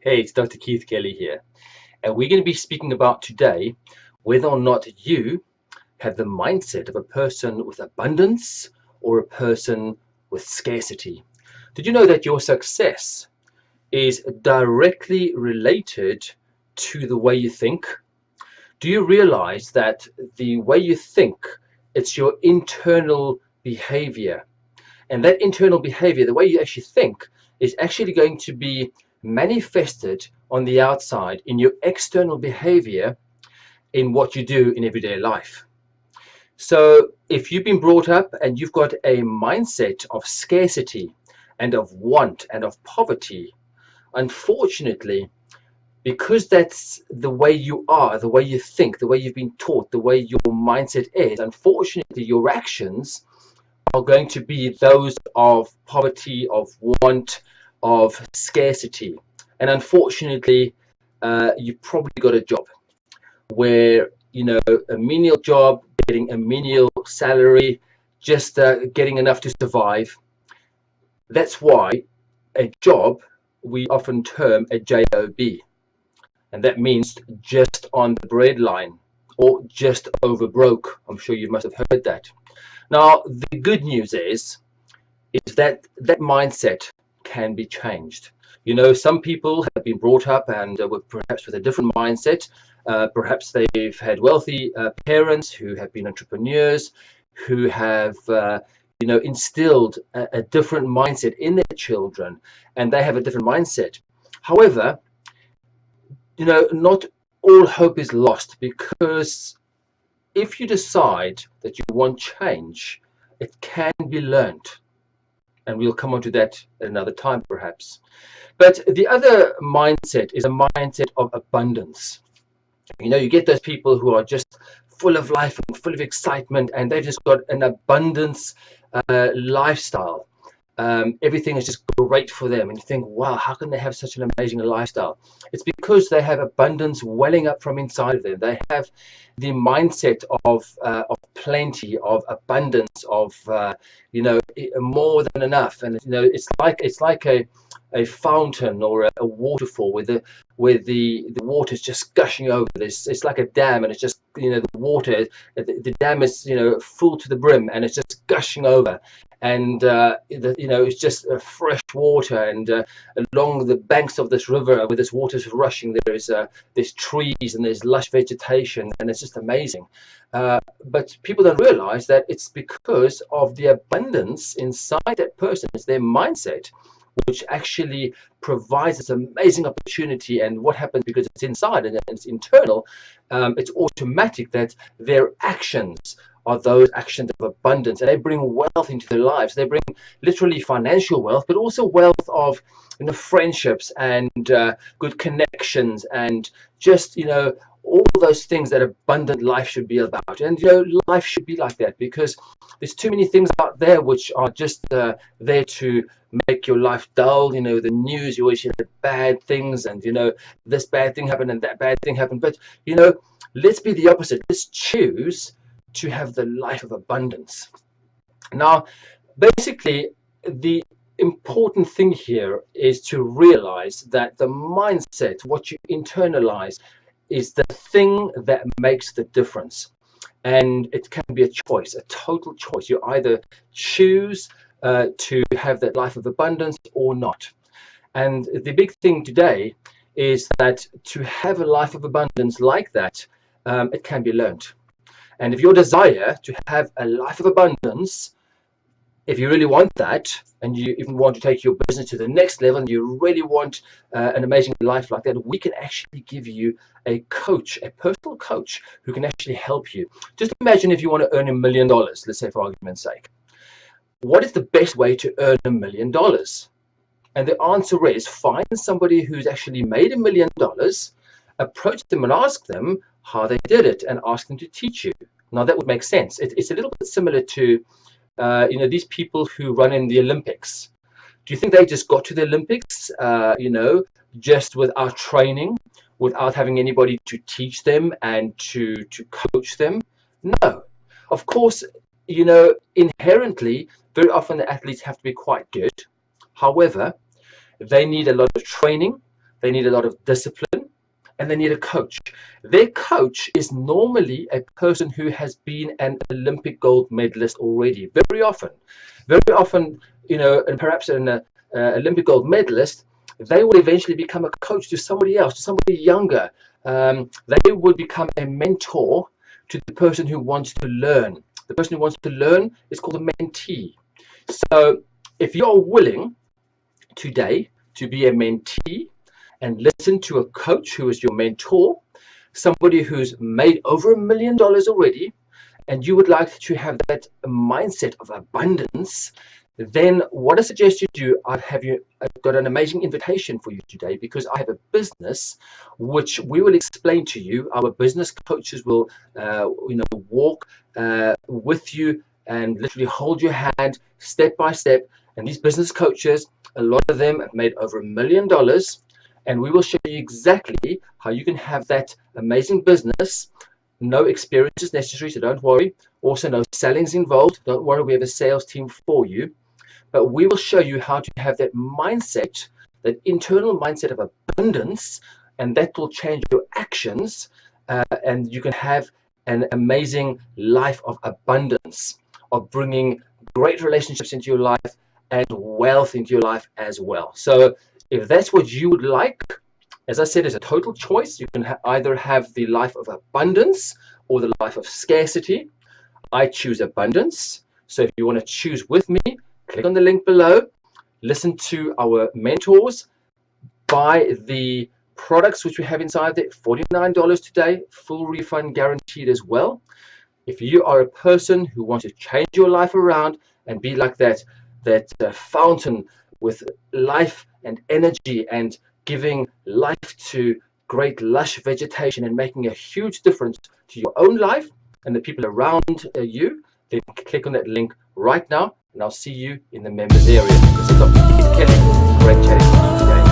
Hey, it's Dr. Keith Kelly here, and we're going to be speaking about today whether or not you have the mindset of a person with abundance or a person with scarcity. Did you know that your success is directly related to the way you think? Do you realize that the way you think, it's your internal behavior, and that internal behavior, the way you actually think, is actually going to be manifested on the outside in your external behavior in what you do in everyday life. So if you've been brought up and you've got a mindset of scarcity and of want and of poverty, unfortunately, because that's the way you are, the way you think, the way you've been taught, the way your mindset is, unfortunately your actions are going to be those of poverty, of want, of scarcity. And unfortunately, you've probably got a job where, a menial job, getting a menial salary, just getting enough to survive. That's why a job we often term a job, and that means just on the breadline or just over broke. I'm sure you must have heard that. Now, the good news is that that mindset can be changed. Some people have been brought up and were perhaps with a different mindset. Perhaps they've had wealthy parents who have been entrepreneurs, who have instilled a different mindset in their children, and they have a different mindset. However, not all hope is lost, because if you decide that you want change, it can be learned. And we'll come on to that at another time, perhaps. But the other mindset is a mindset of abundance. You get those people who are just full of life and full of excitement, and they've just got an abundance lifestyle. Everything is just great for them, and you think, wow, how can they have such an amazing lifestyle? It's because they have abundance welling up from inside of them. They have the mindset of plenty, of abundance, of more than enough. And it's like a fountain or a waterfall where the water is just gushing over. It's like a dam, and it's just the water, the dam is full to the brim, and it's just gushing over. And it's just fresh water, and along the banks of this river where this water is rushing, there's trees and there's lush vegetation, and it's just amazing. But people don't realize that it's because of the abundance inside that person. It's their mindset which actually provides this amazing opportunity. And what happens, because it's inside and it's internal, it's automatic that their actions are those actions of abundance, and they bring wealth into their lives. They bring literally financial wealth, but also wealth of friendships and good connections, and just all those things that abundant life should be about. And life should be like that, because there's too many things out there which are just there to make your life dull. The news, you always hear bad things, and this bad thing happened and that bad thing happened. But let's be the opposite. Let's choose to have the life of abundance. Now, basically, the important thing here is to realize that the mindset, what you internalize, is the thing that makes the difference. And it can be a choice, a total choice. You either choose to have that life of abundance or not. And the big thing today is that to have a life of abundance like that, it can be learned. And if your desire to have a life of abundance, if you really want that, and you even want to take your business to the next level, and you really want an amazing life like that, we can actually give you a coach, a personal coach, who can actually help you. Just imagine if you want to earn $1 million, let's say, for argument's sake. What is the best way to earn $1 million? And the answer is, find somebody who's actually made $1 million, approach them and ask them how they did it, and ask them to teach you. Now, that would make sense. It's a little bit similar to these people who run in the Olympics. Do you think they just got to the Olympics, just without training, without having anybody to teach them and to coach them? No. Of course, inherently, very often the athletes have to be quite good. However, they need a lot of training. they need a lot of discipline, and they need a coach. Their coach is normally a person who has been an Olympic gold medalist already. Very often, you know, and perhaps an Olympic gold medalist, they will eventually become a coach to somebody else, to somebody younger. They would become a mentor to the person who wants to learn. The person who wants to learn is called a mentee. So if you're willing today to be a mentee and listen to a coach who is your mentor, somebody who's made over $1 million already, and you would like to have that mindset of abundance, then what I suggest you do, I've got an amazing invitation for you today, because I have a business which we will explain to you. Our business coaches will walk with you and literally hold your hand step by step. And these business coaches, a lot of them have made over $1 million, and we will show you exactly how you can have that amazing business. No experience is necessary, so don't worry. Also, no sellings involved. Don't worry, we have a sales team for you. But we will show you how to have that mindset, that internal mindset of abundance, and that will change your actions, and you can have an amazing life of abundance, of bringing great relationships into your life and wealth into your life as well. So if that's what you would like, as I said, it's a total choice. You can either have the life of abundance or the life of scarcity. I choose abundance. So if you want to choose with me, click on the link below, listen to our mentors, buy the products which we have inside there, $49 today, full refund guaranteed as well. If you are a person who wants to change your life around and be like that fountain with life and energy and giving life to great lush vegetation and making a huge difference to your own life and the people around you, then click on that link right now, and I'll see you in the members area. This is Dr. Kelly. Great chatting to you today.